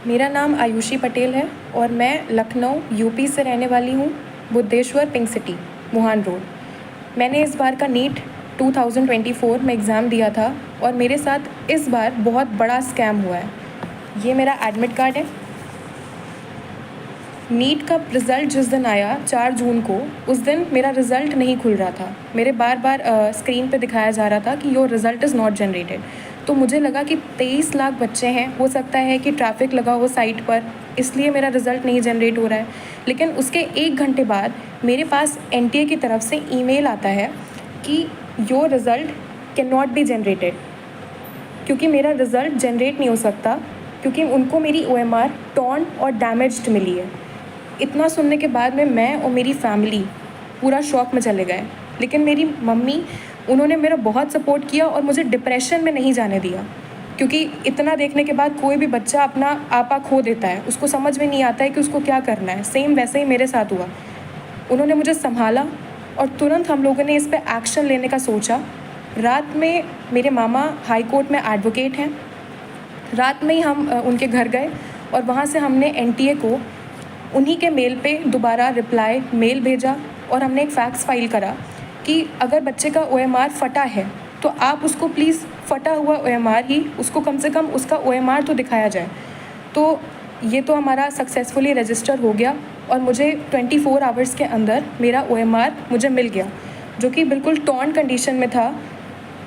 मेरा नाम आयुषी पटेल है और मैं लखनऊ यूपी से रहने वाली हूँ, बुद्धेश्वर पिंक सिटी, मुहान रोड। मैंने इस बार का नीट 2024 में एग्ज़ाम दिया था और मेरे साथ इस बार बहुत बड़ा स्कैम हुआ है। ये मेरा एडमिट कार्ड है। नीट का रिज़ल्ट जिस दिन आया 4 जून को, उस दिन मेरा रिज़ल्ट नहीं खुल रहा था। मेरे बार बार स्क्रीन पे दिखाया जा रहा था कि your result is not generated. तो मुझे लगा कि 23 लाख बच्चे हैं, हो सकता है कि ट्रैफिक लगा हो साइट पर, इसलिए मेरा रिज़ल्ट नहीं जनरेट हो रहा है। लेकिन उसके 1 घंटे बाद मेरे पास एनटीए की तरफ से ईमेल आता है कि your result can not be generated, क्योंकि मेरा रिज़ल्ट जनरेट नहीं हो सकता, क्योंकि उनको मेरी OMR टॉर्न और डैमेज्ड मिली है। इतना सुनने के बाद में मैं और मेरी फैमिली पूरा शॉक में चले गए। लेकिन मेरी मम्मी, उन्होंने मेरा बहुत सपोर्ट किया और मुझे डिप्रेशन में नहीं जाने दिया, क्योंकि इतना देखने के बाद कोई भी बच्चा अपना आपा खो देता है, उसको समझ में नहीं आता है कि उसको क्या करना है। सेम वैसे ही मेरे साथ हुआ। उन्होंने मुझे संभाला और तुरंत हम लोगों ने इस पर एक्शन लेने का सोचा। रात में मेरे मामा हाई कोर्ट में एडवोकेट हैं। रात में ही हम उनके घर गए और वहाँ से हमने एनटीए को उन्हीं के मेल पे दोबारा रिप्लाई मेल भेजा और हमने एक फैक्स फाइल करा कि अगर बच्चे का OMR फटा है तो आप उसको प्लीज़ फटा हुआ OMR ही, उसको कम से कम उसका OMR तो दिखाया जाए। तो ये तो हमारा सक्सेसफुली रजिस्टर हो गया और मुझे 24 आवर्स के अंदर मेरा OMR मुझे मिल गया, जो कि बिल्कुल टॉर्न कंडीशन में था।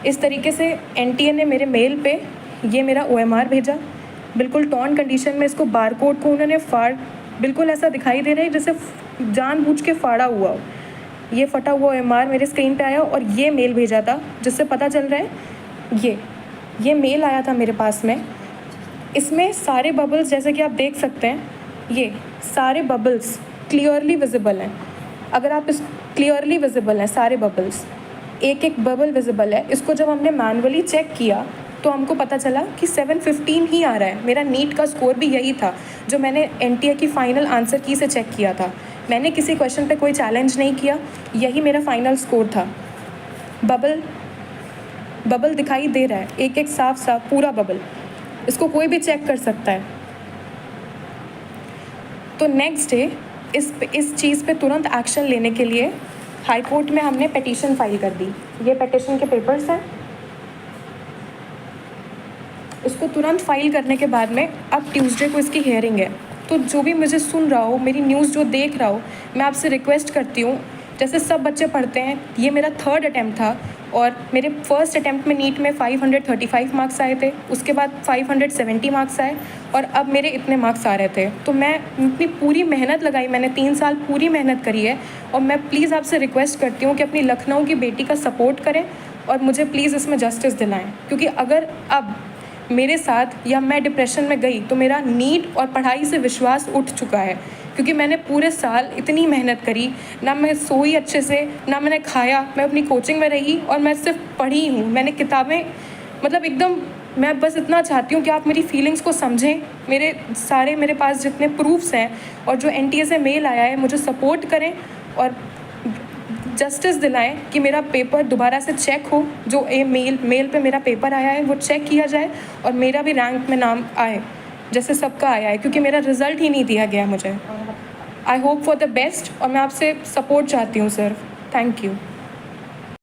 इस तरीके से एनटीए ने मेरे मेल पे ये मेरा OMR भेजा, बिल्कुल टॉर्न कंडीशन में। इसको बारकोड को उन्होंने बिल्कुल ऐसा दिखाई दे रहा है जैसे जानबूझ के फाड़ा हुआ हो। ये फटा हुआ OMR मेरे स्क्रीन पे आया और ये मेल भेजा था, जिससे पता चल रहा है ये मेल आया था मेरे पास में। इसमें सारे बबल्स, जैसे कि आप देख सकते हैं, ये सारे बबल्स क्लियरली विजिबल हैं। अगर आप इस क्लियरली विजिबल हैं सारे बबल्स, एक एक बबल विजिबल है। इसको जब हमने मैनुअली चेक किया तो हमको पता चला कि 715 ही आ रहा है। मेरा नीट का स्कोर भी यही था जो मैंने एनटीए की फ़ाइनल आंसर की से चेक किया था। मैंने किसी क्वेश्चन पे कोई चैलेंज नहीं किया, यही मेरा फाइनल स्कोर था। बबल दिखाई दे रहा है, एक एक साफ साफ पूरा बबल, इसको कोई भी चेक कर सकता है। तो नेक्स्ट डे इस चीज़ पे तुरंत एक्शन लेने के लिए हाई कोर्ट में हमने पिटीशन फाइल कर दी। ये पिटीशन के पेपर्स हैं। इसको तुरंत फाइल करने के बाद में अब ट्यूसडे को इसकी हियरिंग है। तो जो भी मुझे सुन रहा हो, मेरी न्यूज़ जो देख रहा हो, मैं आपसे रिक्वेस्ट करती हूँ, जैसे सब बच्चे पढ़ते हैं, ये मेरा 3rd अटैम्प्ट था और मेरे फर्स्ट अटैम्प्ट में नीट में 535 मार्क्स आए थे, उसके बाद 570 मार्क्स आए और अब मेरे इतने मार्क्स आ रहे थे। तो मैं इतनी पूरी मेहनत लगाई, मैंने 3 साल पूरी मेहनत करी है और मैं प्लीज़ आपसे रिक्वेस्ट करती हूँ कि अपनी लखनऊ की बेटी का सपोर्ट करें और मुझे प्लीज़ इसमें जस्टिस दिलाएँ, क्योंकि अगर अब मेरे साथ या मैं डिप्रेशन में गई तो मेरा नीट और पढ़ाई से विश्वास उठ चुका है, क्योंकि मैंने पूरे साल इतनी मेहनत करी, ना मैं सोई अच्छे से, ना मैंने खाया, मैं अपनी कोचिंग में रही और मैं सिर्फ पढ़ी हूँ। मैंने किताबें, मतलब एकदम, मैं बस इतना चाहती हूँ कि आप मेरी फीलिंग्स को समझें। मेरे पास जितने प्रूफ्स हैं और जो एनटीए से मेल आया है, मुझे सपोर्ट करें और जस्टिस दिलाएं कि मेरा पेपर दोबारा से चेक हो। जो मेल पे मेरा पेपर आया है वो चेक किया जाए और मेरा भी रैंक में नाम आए जैसे सबका आया है, क्योंकि मेरा रिज़ल्ट ही नहीं दिया गया मुझे। I hope for the best और मैं आपसे सपोर्ट चाहती हूँ सर। Thank you.